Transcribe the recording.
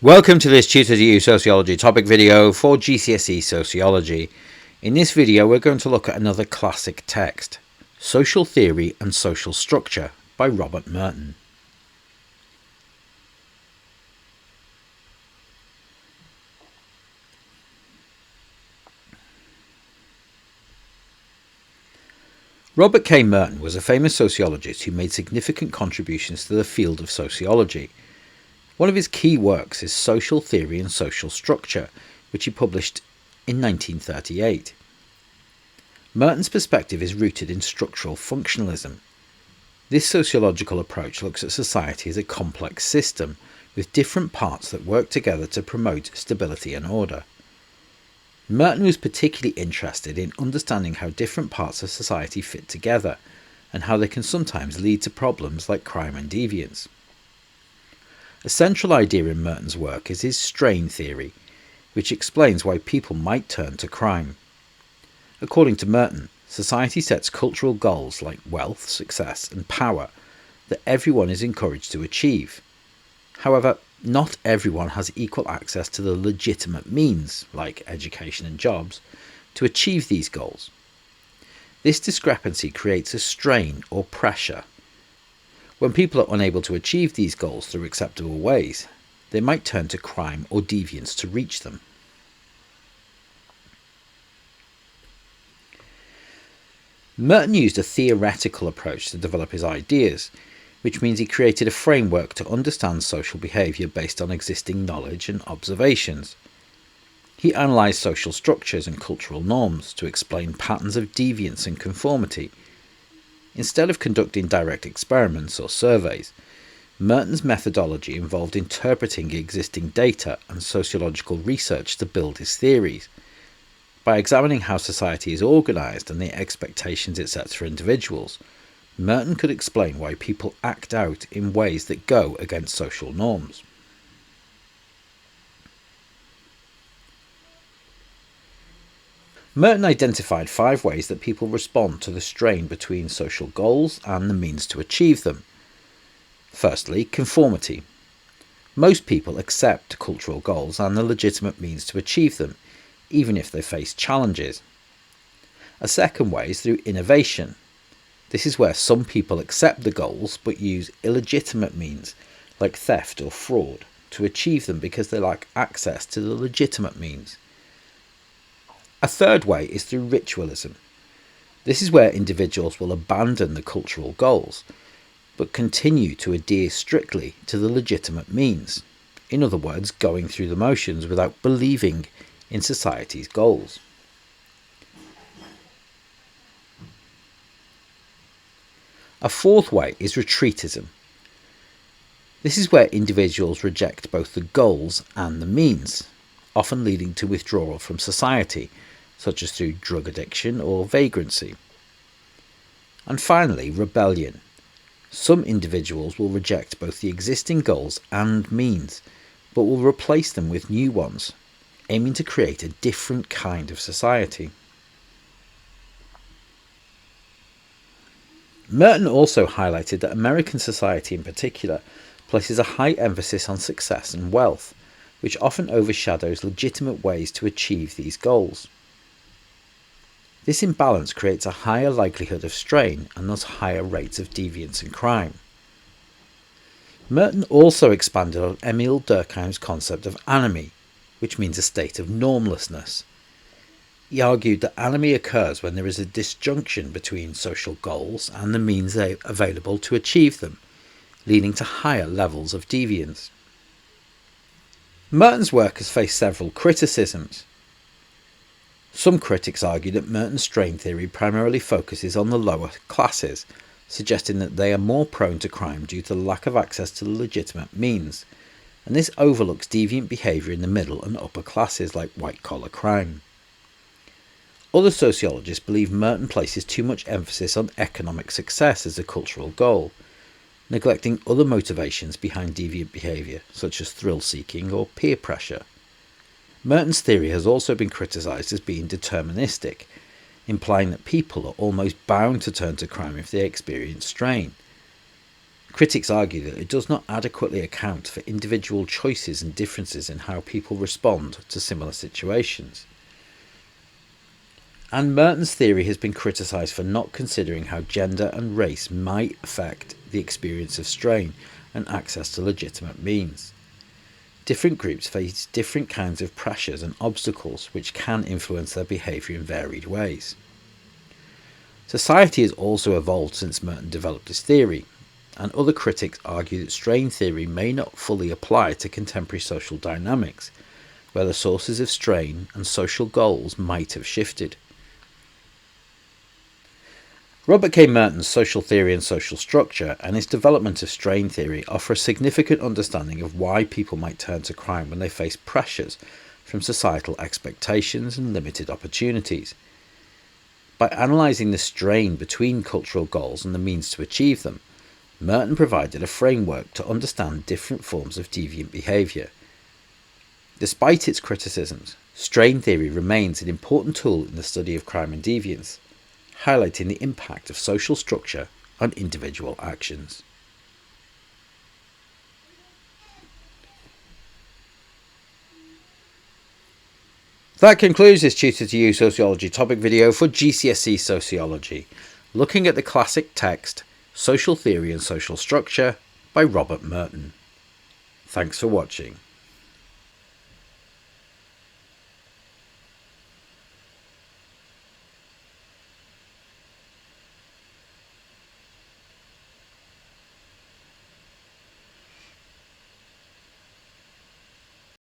Welcome to this Tutor to You Sociology topic video for GCSE Sociology. In this video we're going to look at another classic text, Social Theory and Social Structure by Robert Merton. Robert K. Merton was a famous sociologist who made significant contributions to the field of sociology. One of his key works is Social Theory and Social Structure, which he published in 1938. Merton's perspective is rooted in structural functionalism. This sociological approach looks at society as a complex system, with different parts that work together to promote stability and order. Merton was particularly interested in understanding how different parts of society fit together, and how they can sometimes lead to problems like crime and deviance. A central idea in Merton's work is his strain theory, which explains why people might turn to crime. According to Merton, society sets cultural goals like wealth, success, and power that everyone is encouraged to achieve. However, not everyone has equal access to the legitimate means, like education and jobs, to achieve these goals. This discrepancy creates a strain or pressure. When people are unable to achieve these goals through acceptable ways, they might turn to crime or deviance to reach them. Merton used a theoretical approach to develop his ideas, which means he created a framework to understand social behaviour based on existing knowledge and observations. He analysed social structures and cultural norms to explain patterns of deviance and conformity. Instead of conducting direct experiments or surveys, Merton's methodology involved interpreting existing data and sociological research to build his theories. By examining how society is organised and the expectations it sets for individuals, Merton could explain why people act out in ways that go against social norms. Merton identified 5 ways that people respond to the strain between social goals and the means to achieve them. Firstly, conformity. Most people accept cultural goals and the legitimate means to achieve them, even if they face challenges. A second way is through innovation. This is where some people accept the goals but use illegitimate means, like theft or fraud, to achieve them because they lack access to the legitimate means. A third way is through ritualism. This is where individuals will abandon the cultural goals, but continue to adhere strictly to the legitimate means. In other words, going through the motions without believing in society's goals. A fourth way is retreatism. This is where individuals reject both the goals and the means, often leading to withdrawal from society, such as through drug addiction or vagrancy. And finally, rebellion. Some individuals will reject both the existing goals and means, but will replace them with new ones, aiming to create a different kind of society. Merton also highlighted that American society in particular places a high emphasis on success and wealth, which often overshadows legitimate ways to achieve these goals. This imbalance creates a higher likelihood of strain and thus higher rates of deviance and crime. Merton also expanded on Emile Durkheim's concept of anomie, which means a state of normlessness. He argued that anomie occurs when there is a disjunction between social goals and the means available to achieve them, leading to higher levels of deviance. Merton's work has faced several criticisms. Some critics argue that Merton's strain theory primarily focuses on the lower classes, suggesting that they are more prone to crime due to the lack of access to the legitimate means, and this overlooks deviant behaviour in the middle and upper classes like white-collar crime. Other sociologists believe Merton places too much emphasis on economic success as a cultural goal, neglecting other motivations behind deviant behaviour, such as thrill-seeking or peer pressure. Merton's theory has also been criticised as being deterministic, implying that people are almost bound to turn to crime if they experience strain. Critics argue that it does not adequately account for individual choices and differences in how people respond to similar situations. And Merton's theory has been criticised for not considering how gender and race might affect the experience of strain and access to legitimate means. Different groups face different kinds of pressures and obstacles which can influence their behaviour in varied ways. Society has also evolved since Merton developed his theory, and other critics argue that strain theory may not fully apply to contemporary social dynamics, where the sources of strain and social goals might have shifted. Robert Merton's social theory and social structure and his development of strain theory offer a significant understanding of why people might turn to crime when they face pressures from societal expectations and limited opportunities. By analysing the strain between cultural goals and the means to achieve them, Merton provided a framework to understand different forms of deviant behaviour. Despite its criticisms, strain theory remains an important tool in the study of crime and deviance, highlighting the impact of social structure on individual actions. That concludes this Tutor to You Sociology topic video for GCSE Sociology, looking at the classic text Social Theory and Social Structure by Robert Merton. Thanks for watching.